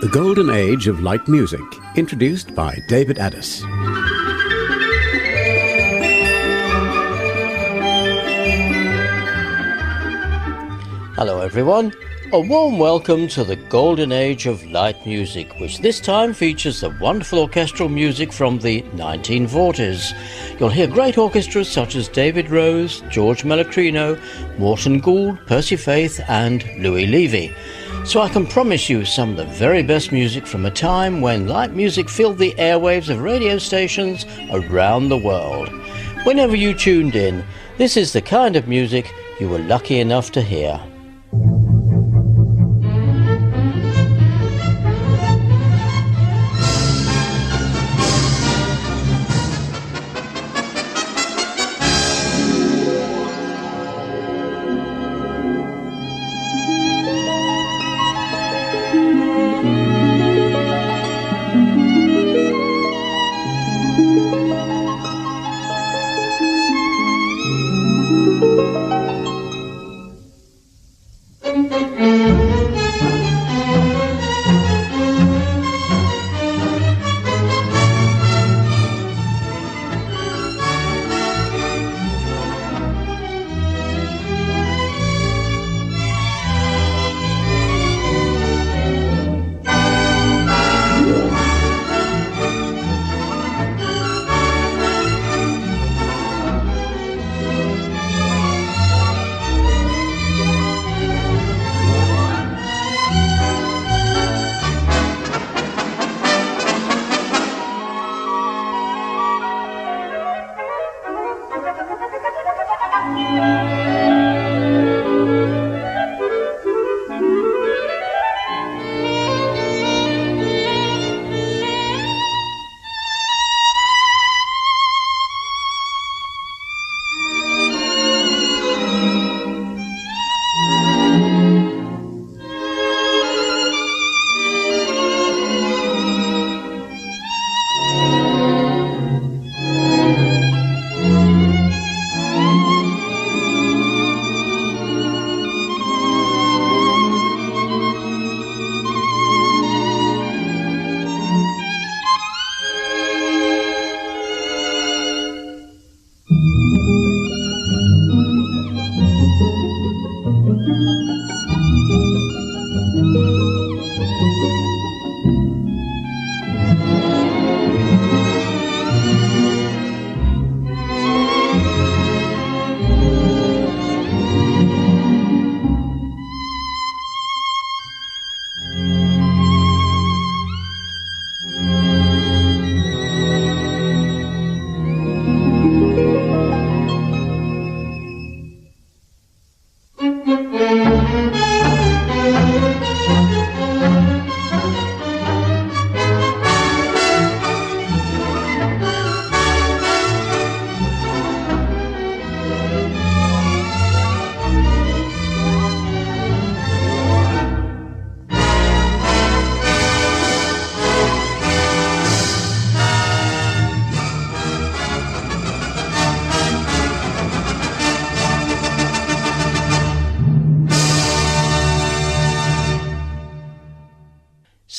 The Golden Age of Light Music, introduced by David Ades. Hello everyone, a warm welcome to the Golden Age of Light Music, which this time features the wonderful orchestral music from the 1940s. You'll hear great orchestras such as David Rose, George Mellecrino, Morton Gould, Percy Faith and Louis Levy. So I can promise you some of the very best music from a time when light music filled the airwaves of radio stations around the world. Whenever you tuned in, this is the kind of music you were lucky enough to hear.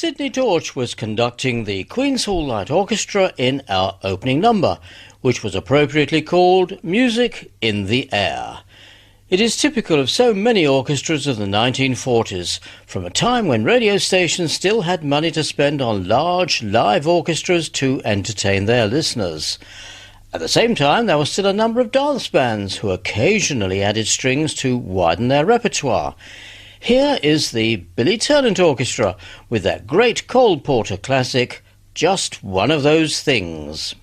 Sidney Torch was conducting the Queen's Hall Light Orchestra in our opening number, which was appropriately called Music in the Air. It is typical of so many orchestras of the 1940s, from a time when radio stations still had money to spend on large live orchestras to entertain their listeners. At the same time, there were still a number of dance bands who occasionally added strings to widen their repertoire. Here is the Billy Ternent Orchestra with that great Cole Porter classic, Just One of Those Things.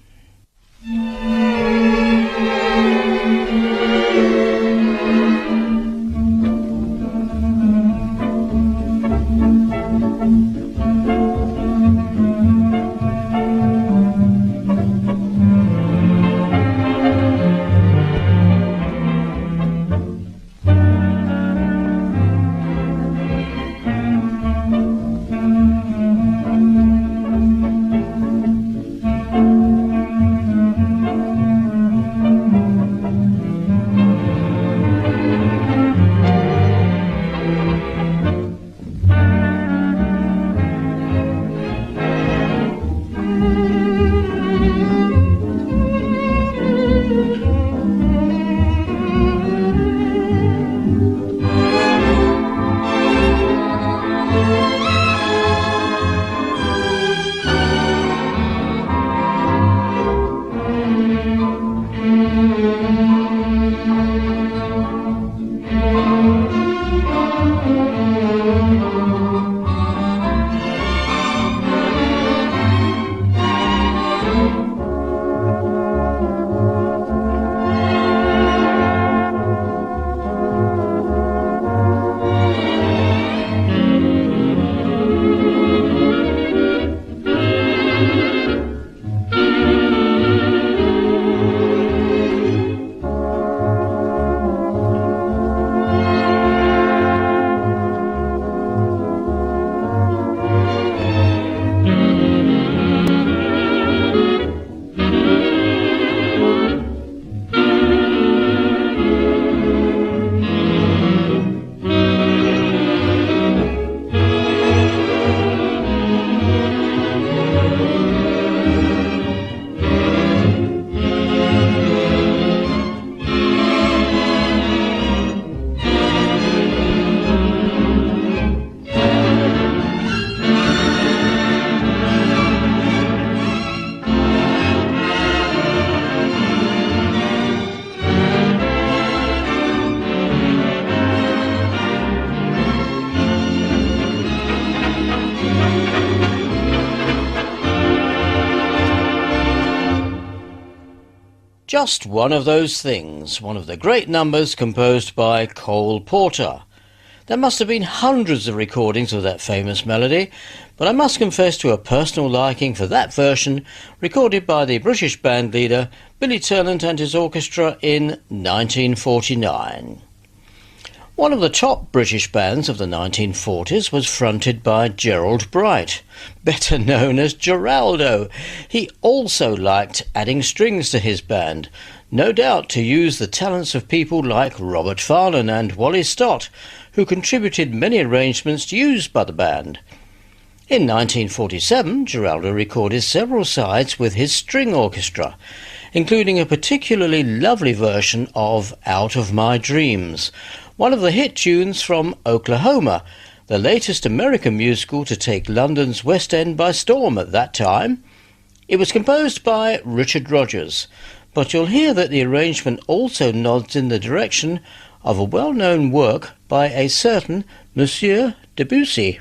Just One of Those Things, one of the great numbers composed by Cole Porter. There must have been hundreds of recordings of that famous melody, but I must confess to a personal liking for that version, recorded by the British band leader Billy Tennant and his orchestra in 1949. One of the top British bands of the 1940s was fronted by Gerald Bright, better known as Geraldo. He also liked adding strings to his band, no doubt to use the talents of people like Robert Farnon and Wally Stott, who contributed many arrangements used by the band. In 1947, Geraldo recorded several sides with his string orchestra, including a particularly lovely version of Out of My Dreams, one of the hit tunes from Oklahoma, the latest American musical to take London's West End by storm at that time. It was composed by Richard Rodgers, but you'll hear that the arrangement also nods in the direction of a well-known work by a certain Monsieur Debussy.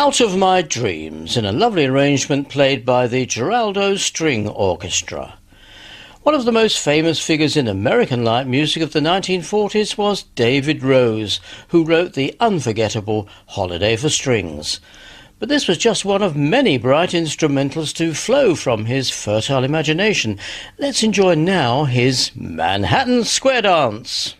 Out of My Dreams, in a lovely arrangement played by the Geraldo String Orchestra. One of the most famous figures in American light music of the 1940s was David Rose, who wrote the unforgettable Holiday for Strings. But this was just one of many bright instrumentals to flow from his fertile imagination. Let's enjoy now his Manhattan Square Dance.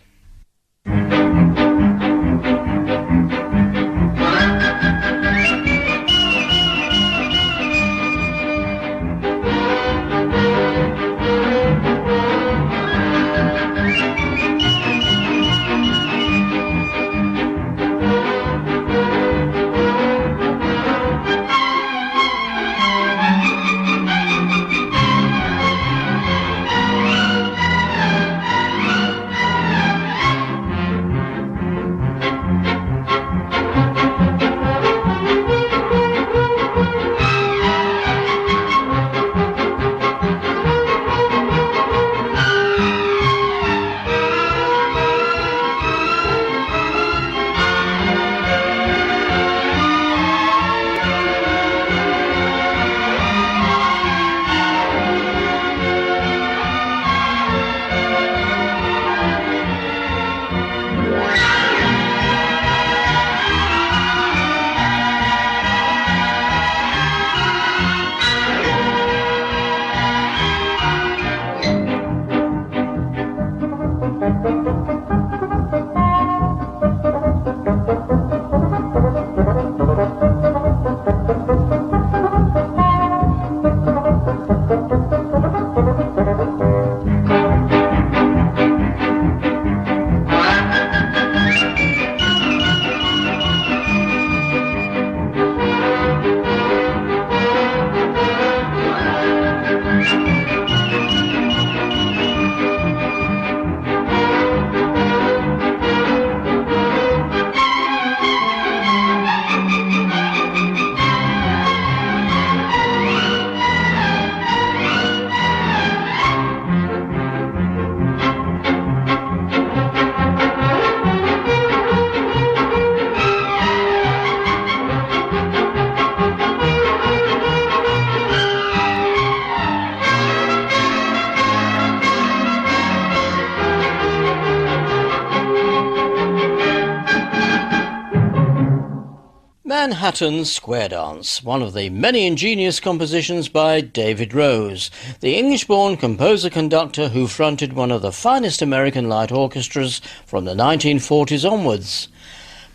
Manhattan's Square Dance, one of the many ingenious compositions by David Rose, the English-born composer-conductor who fronted one of the finest American light orchestras from the 1940s onwards.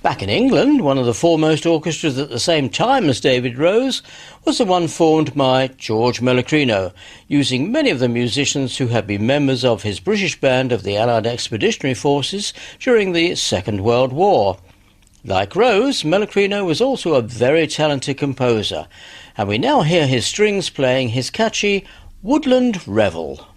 Back in England, one of the foremost orchestras at the same time as David Rose was the one formed by George Mellecrino, using many of the musicians who had been members of his British band of the Allied Expeditionary Forces during the Second World War. Like Rose, Mellecrino was also a very talented composer, and we now hear his strings playing his catchy Woodland Revel.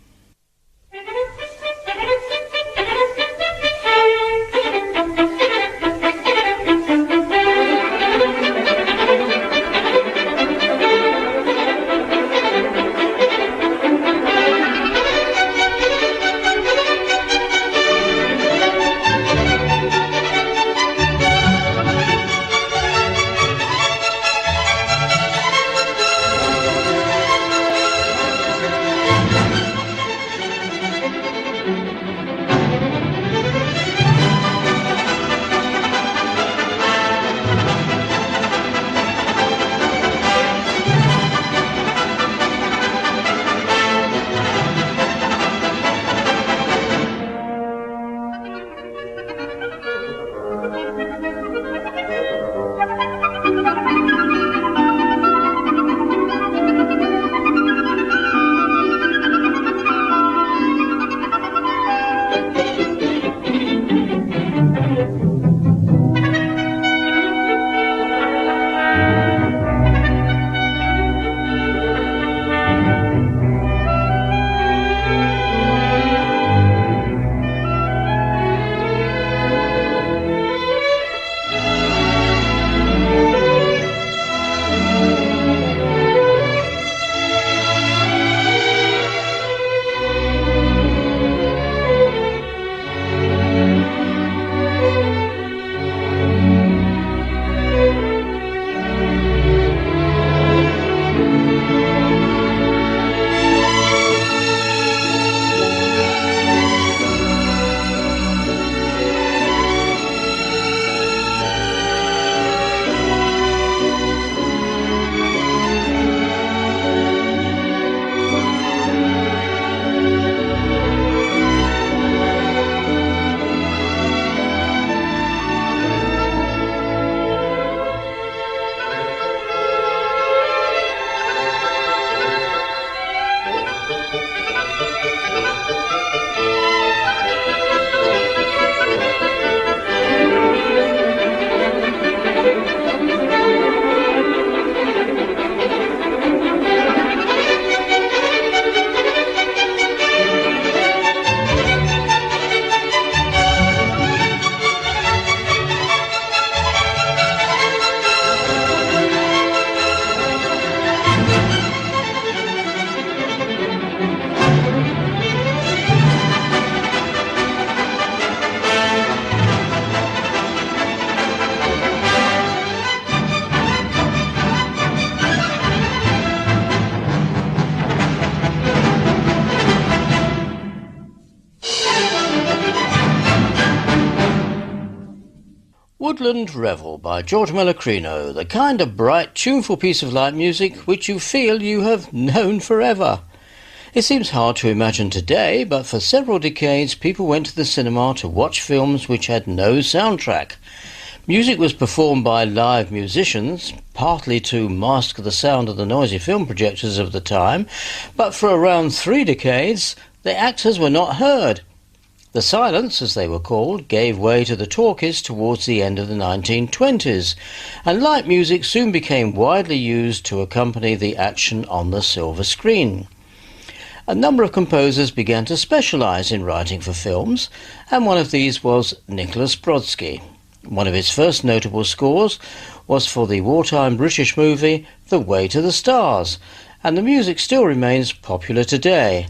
Woodland Revel by George Mellecrino, the kind of bright, tuneful piece of light music which you feel you have known forever. It seems hard to imagine today, but for several decades people went to the cinema to watch films which had no soundtrack. Music was performed by live musicians, partly to mask the sound of the noisy film projectors of the time, but for around 3 decades the actors were not heard. The silence, as they were called, gave way to the talkies towards the end of the 1920s, and light music soon became widely used to accompany the action on the silver screen. A number of composers began to specialise in writing for films, and one of these was Nicholas Brodsky. One of his first notable scores was for the wartime British movie The Way to the Stars, and the music still remains popular today.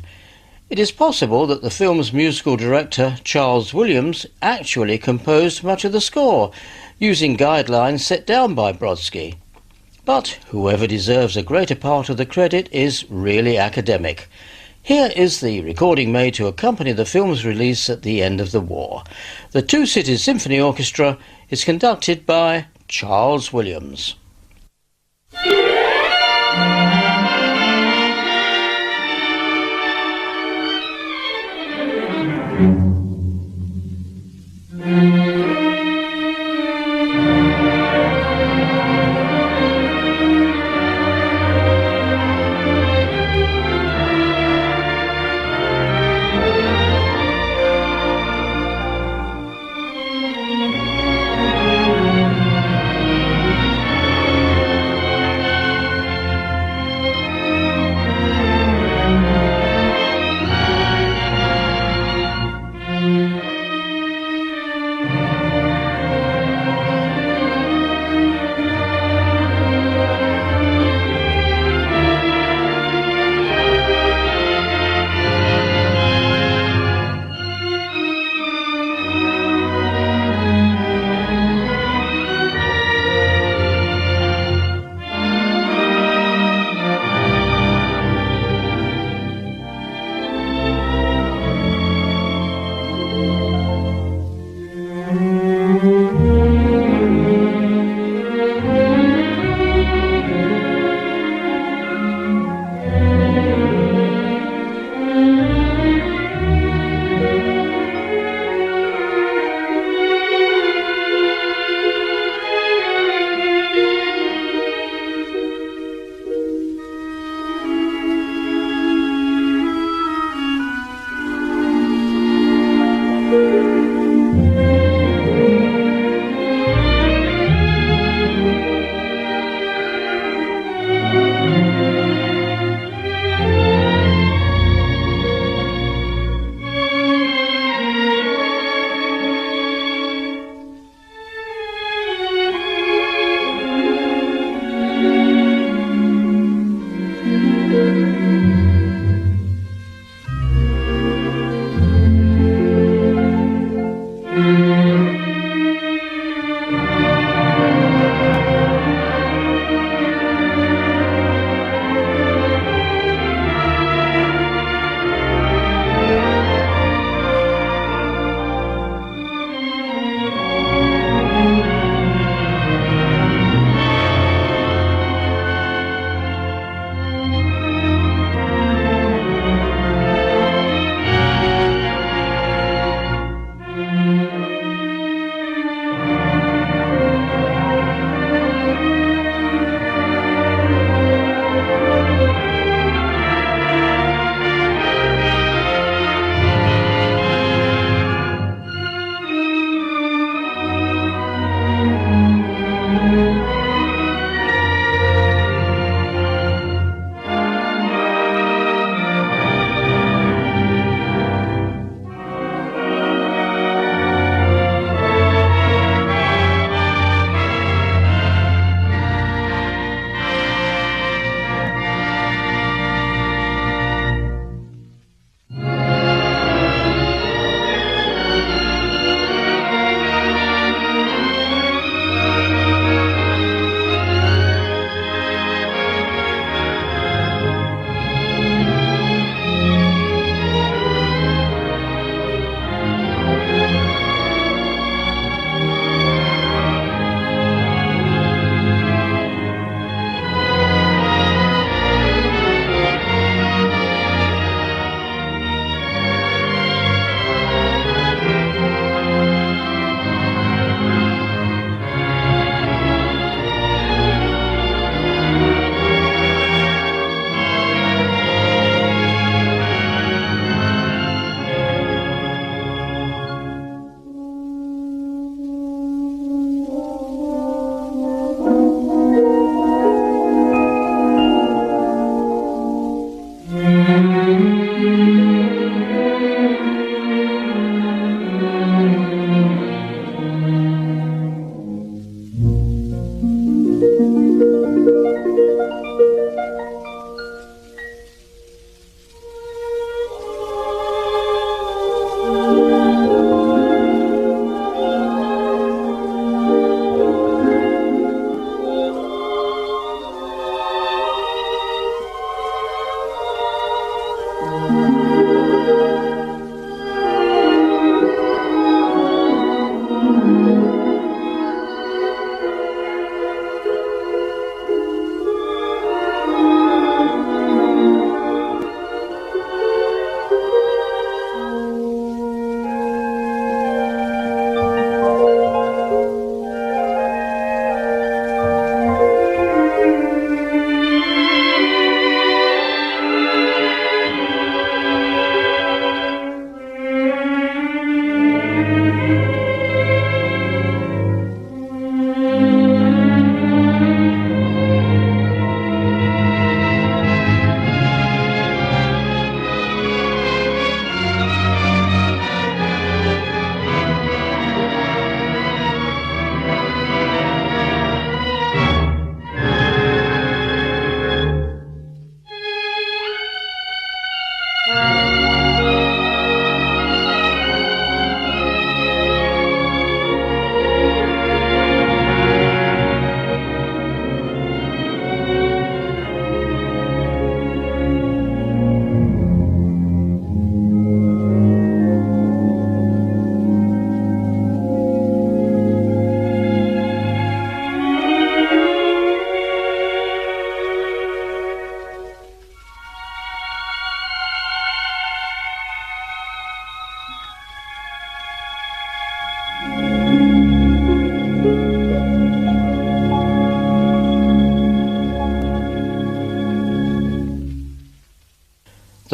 It is possible that the film's musical director, Charles Williams, actually composed much of the score, using guidelines set down by Brodsky. But whoever deserves a greater part of the credit is really academic. Here is the recording made to accompany the film's release at the end of the war. The Two Cities Symphony Orchestra is conducted by Charles Williams.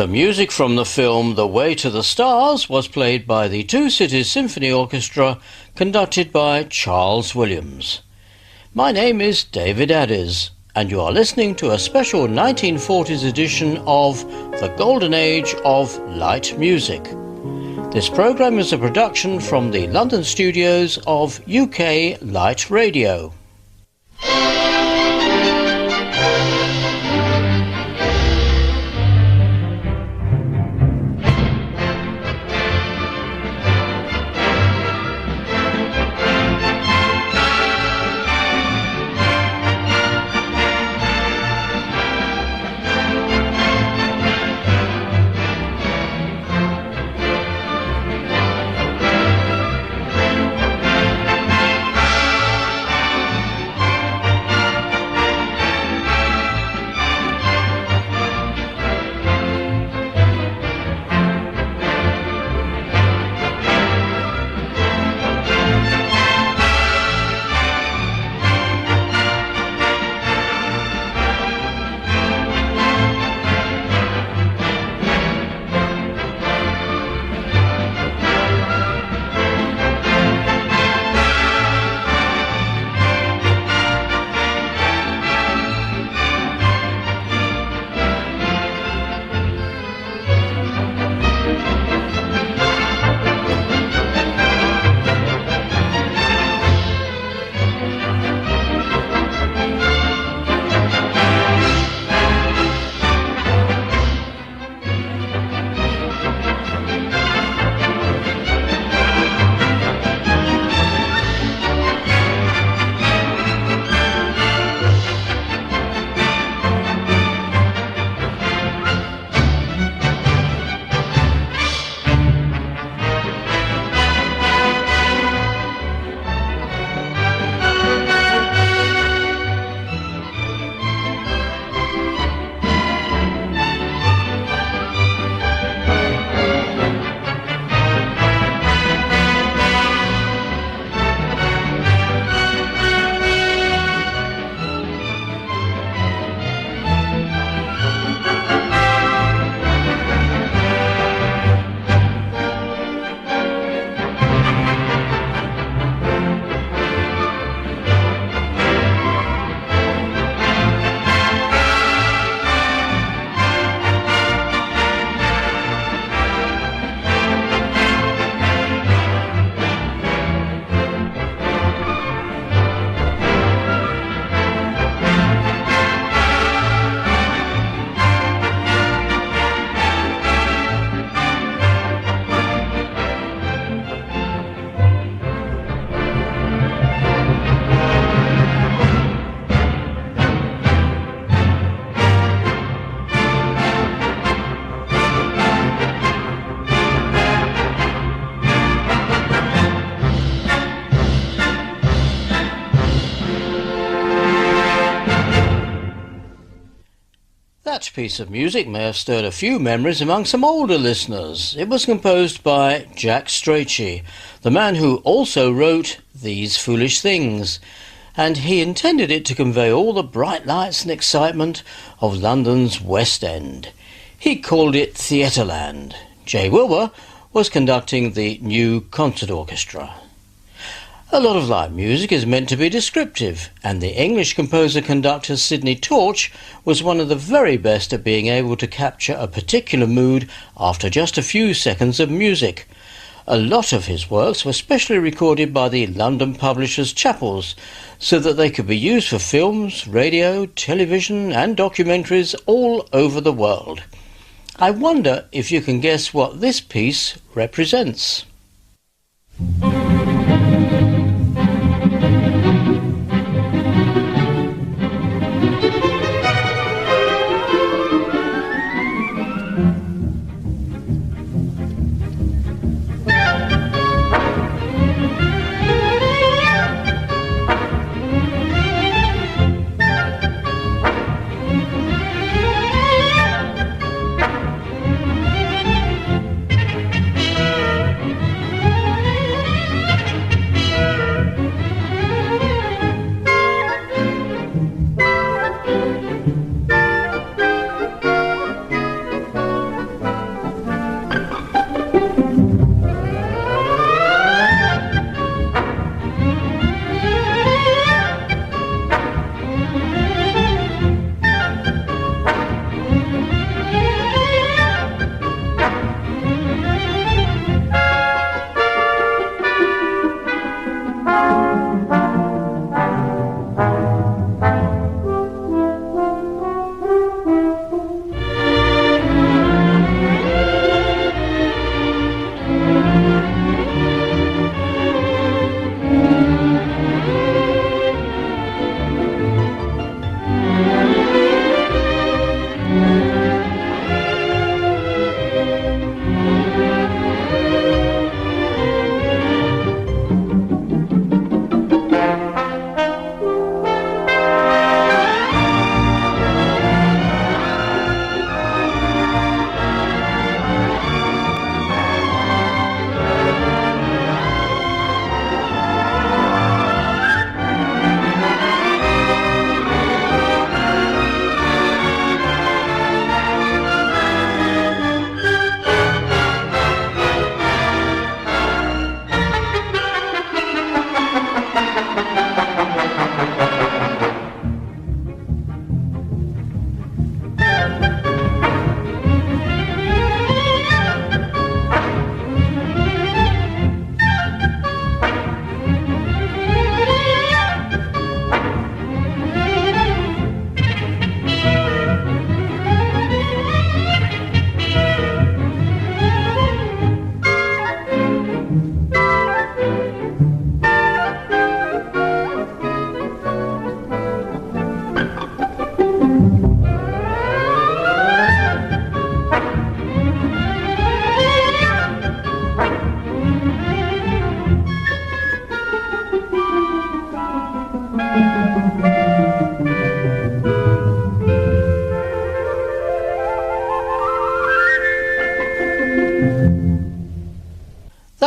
The music from the film The Way to the Stars was played by the Two Cities Symphony Orchestra, conducted by Charles Williams. My name is David Ades, and you are listening to a special 1940s edition of The Golden Age of Light Music. This programme is a production from the London studios of UK Light Radio. next piece of music may have stirred a few memories among some older listeners. It was composed by Jack Strachey, the man who also wrote These Foolish Things, and he intended it to convey all the bright lights and excitement of London's West End. He called it Theatreland. Jay Wilbur was conducting the new concert orchestra. A lot of light music is meant to be descriptive, and the English composer-conductor Sidney Torch was one of the very best at being able to capture a particular mood after just a few seconds of music. A lot of his works were specially recorded by the London publishers' chapels, so that they could be used for films, radio, television and documentaries all over the world. I wonder if you can guess what this piece represents.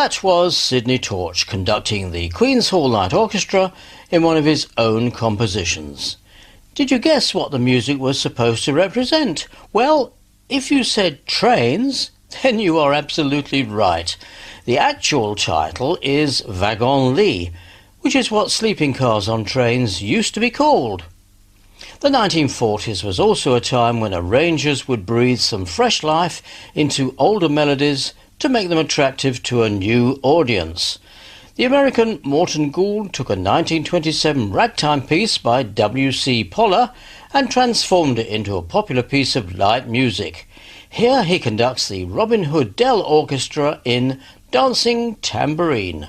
That was Sidney Torch conducting the Queen's Hall Light Orchestra in one of his own compositions. Did you guess what the music was supposed to represent? Well, if you said trains, then you are absolutely right. The actual title is Wagon Lit, which is what sleeping cars on trains used to be called. The 1940s was also a time when arrangers would breathe some fresh life into older melodies to make them attractive to a new audience. The American Morton Gould took a 1927 ragtime piece by W.C. Poller and transformed it into a popular piece of light music. Here he conducts the Robin Hood Dell Orchestra in Dancing Tambourine.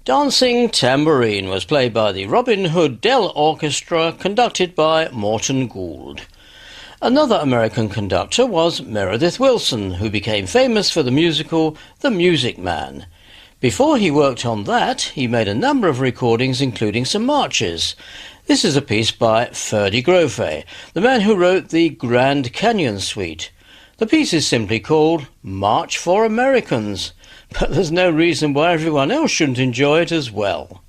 Dancing Tambourine was played by the Robin Hood Dell Orchestra, conducted by Morton Gould. Another American conductor was Meredith Willson, who became famous for the musical The Music Man. Before he worked on that, he made a number of recordings, including some marches. This is a piece by Ferdy Grofé, the man who wrote the Grand Canyon Suite. The piece is simply called March for Americans, but there's no reason why everyone else shouldn't enjoy it as well.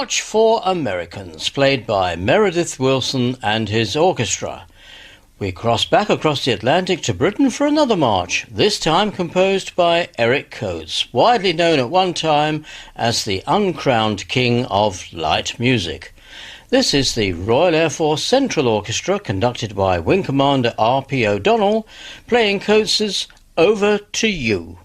March for Americans, played by Meredith Willson and his orchestra. We cross back across the Atlantic to Britain for another march, this time composed by Eric Coates, widely known at one time as the uncrowned king of light music. This is the Royal Air Force Central Orchestra, conducted by Wing Commander R.P. O'Donnell, playing Coates's Over to You.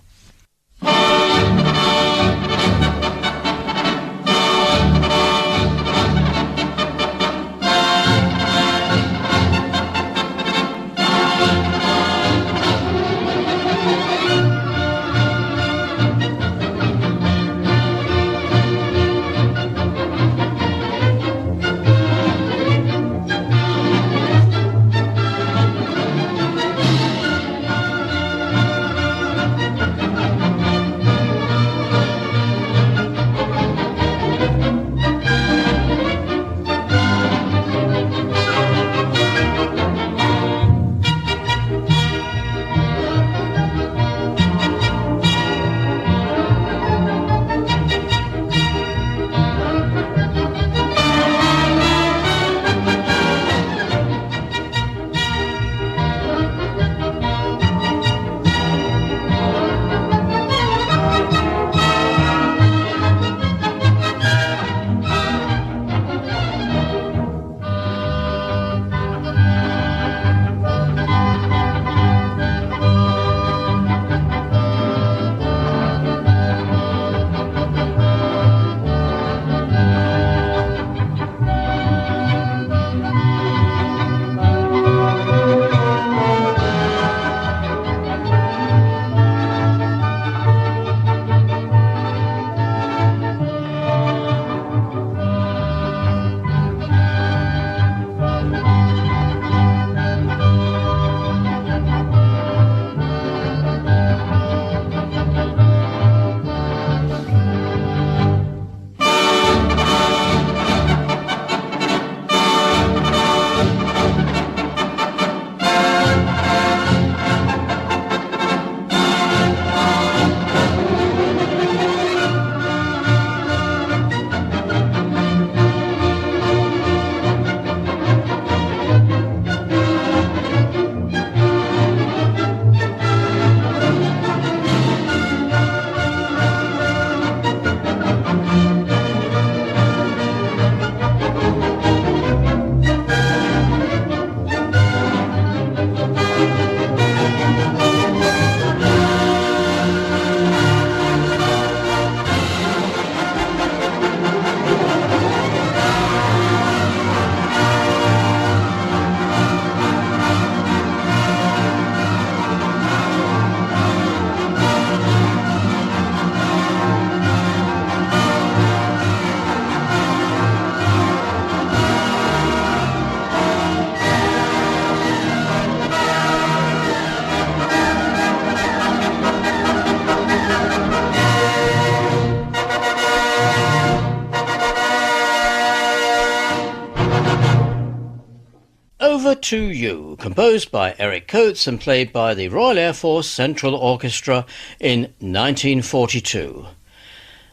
Over to You, composed by Eric Coates and played by the Royal Air Force Central Orchestra in 1942.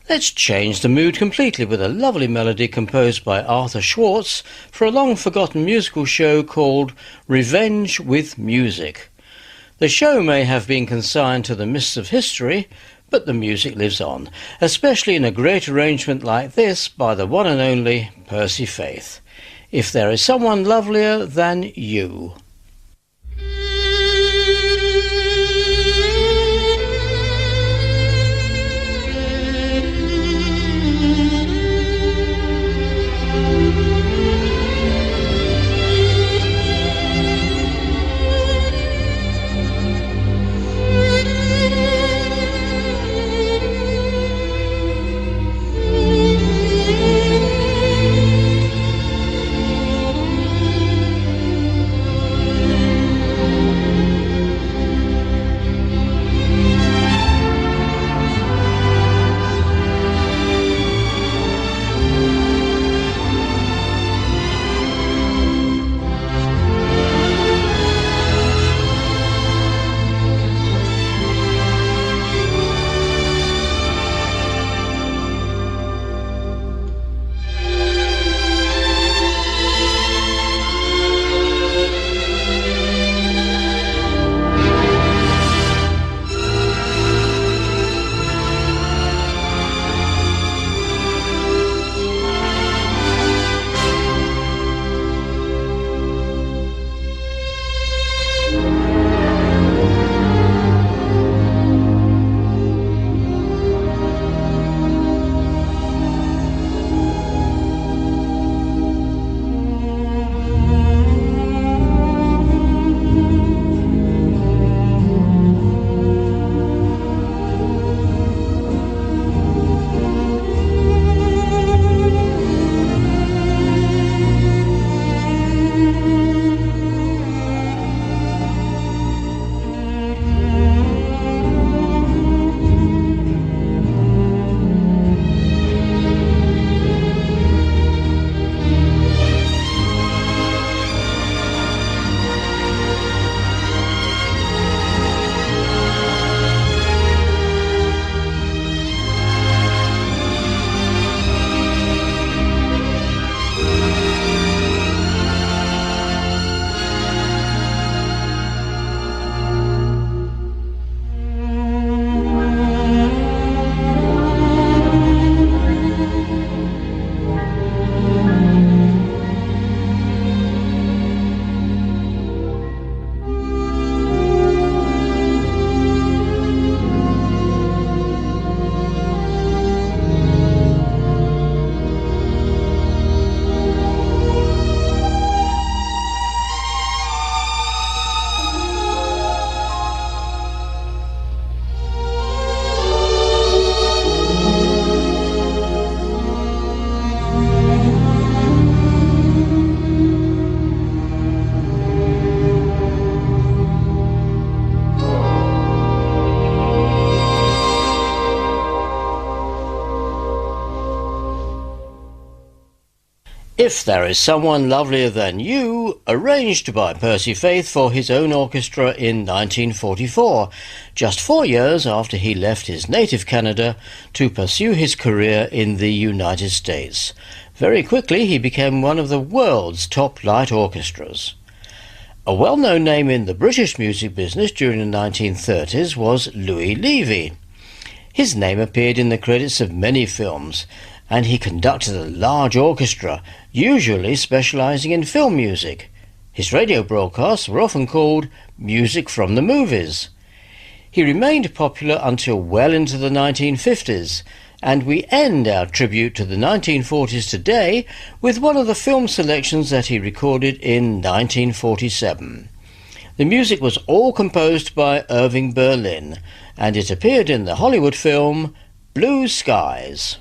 Let's change the mood completely with a lovely melody composed by Arthur Schwartz for a long-forgotten musical show called Revenge with Music. The show may have been consigned to the mists of history, but the music lives on, especially in a great arrangement like this by the one and only Percy Faith. If There Is Someone Lovelier Than You. If There Is Someone Lovelier Than You, arranged by Percy Faith for his own orchestra in 1944, just 4 years after he left his native Canada to pursue his career in the United States. Very quickly he became one of the world's top light orchestras. A well-known name in the British music business during the 1930s was Louis Levy. His name appeared in the credits of many films, and he conducted a large orchestra, usually specialising in film music. His radio broadcasts were often called music from the movies. He remained popular until well into the 1950s, and we end our tribute to the 1940s today with one of the film selections that he recorded in 1947. The music was all composed by Irving Berlin, and it appeared in the Hollywood film Blue Skies.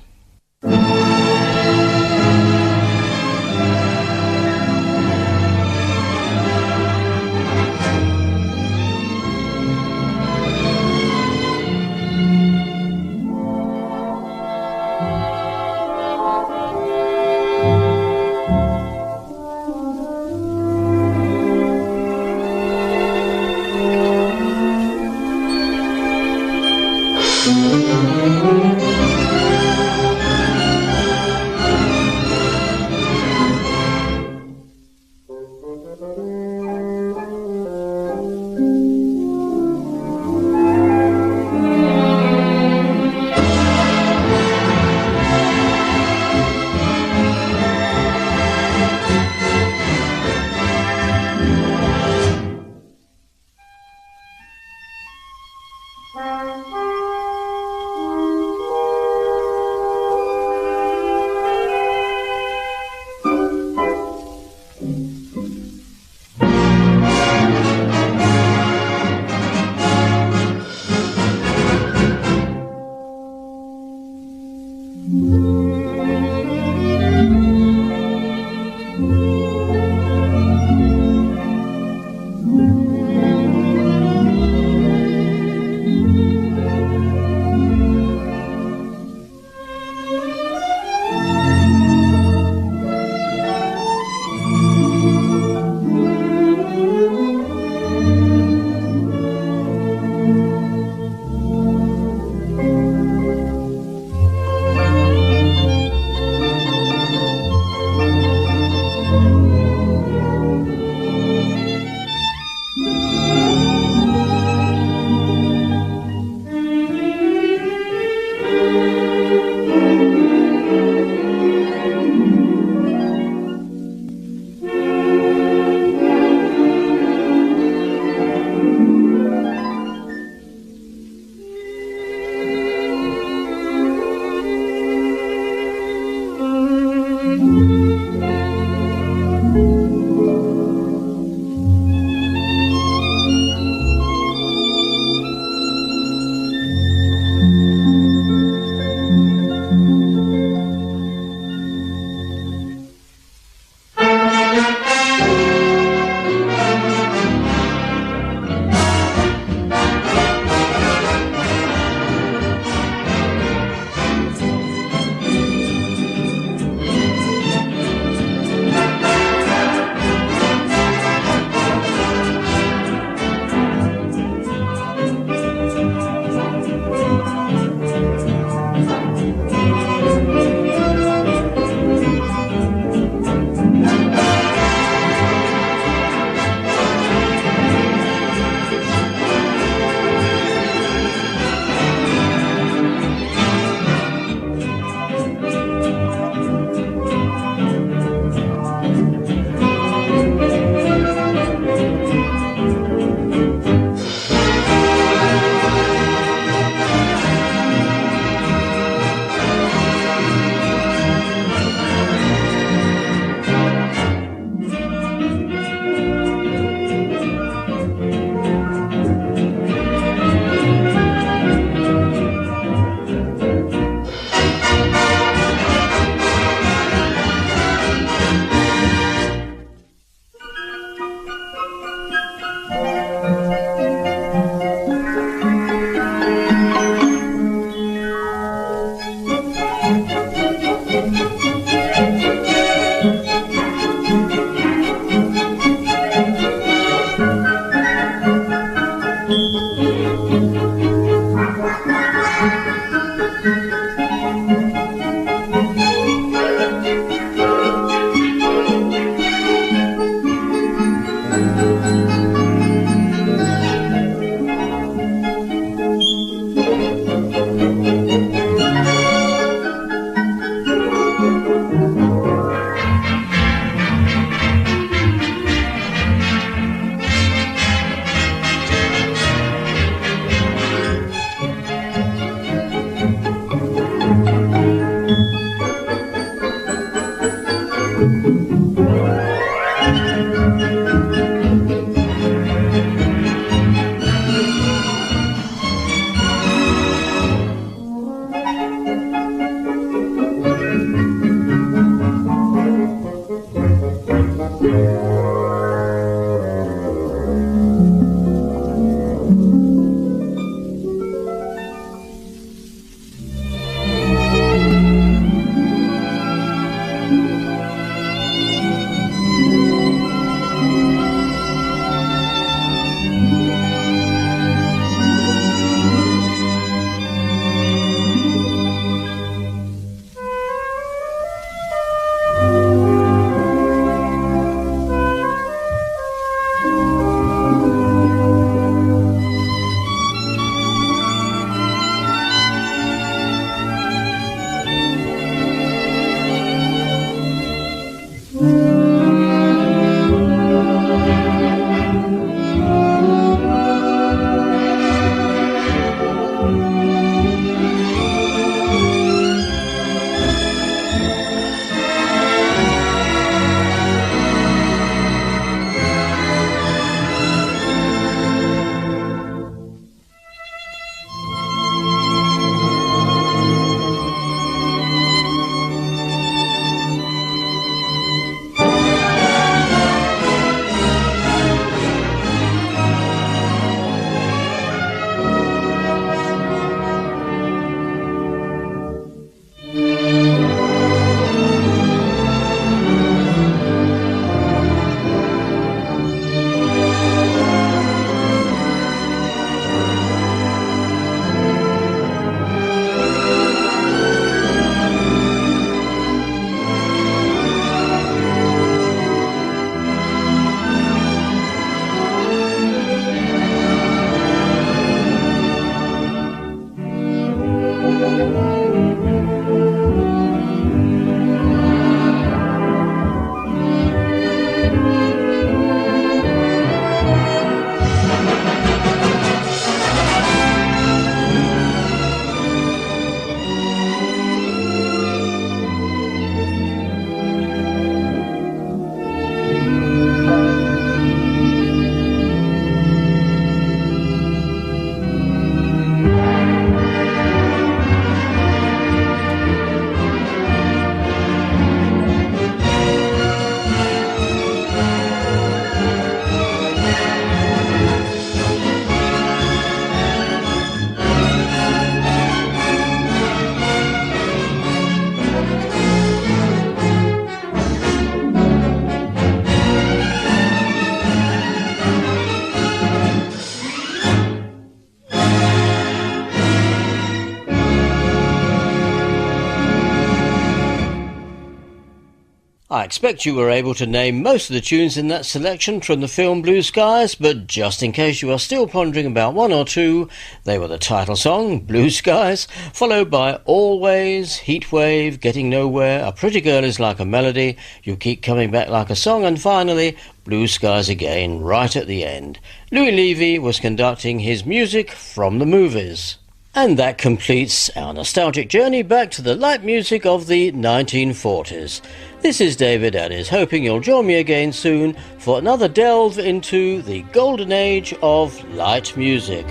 I expect you were able to name most of the tunes in that selection from the film Blue Skies, but just in case you are still pondering about one or two, they were the title song, Blue Skies, followed by Always, Heatwave, Getting Nowhere, A Pretty Girl Is Like a Melody, You Keep Coming Back Like a Song, and finally, Blue Skies again, right at the end. Louis Levy was conducting his music from the movies. And that completes our nostalgic journey back to the light music of the 1940s. This is David Ades, hoping you'll join me again soon for another delve into the golden age of light music.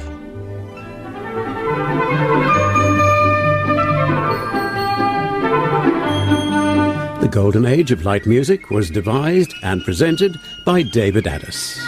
The golden age of light music was devised and presented by David Ades.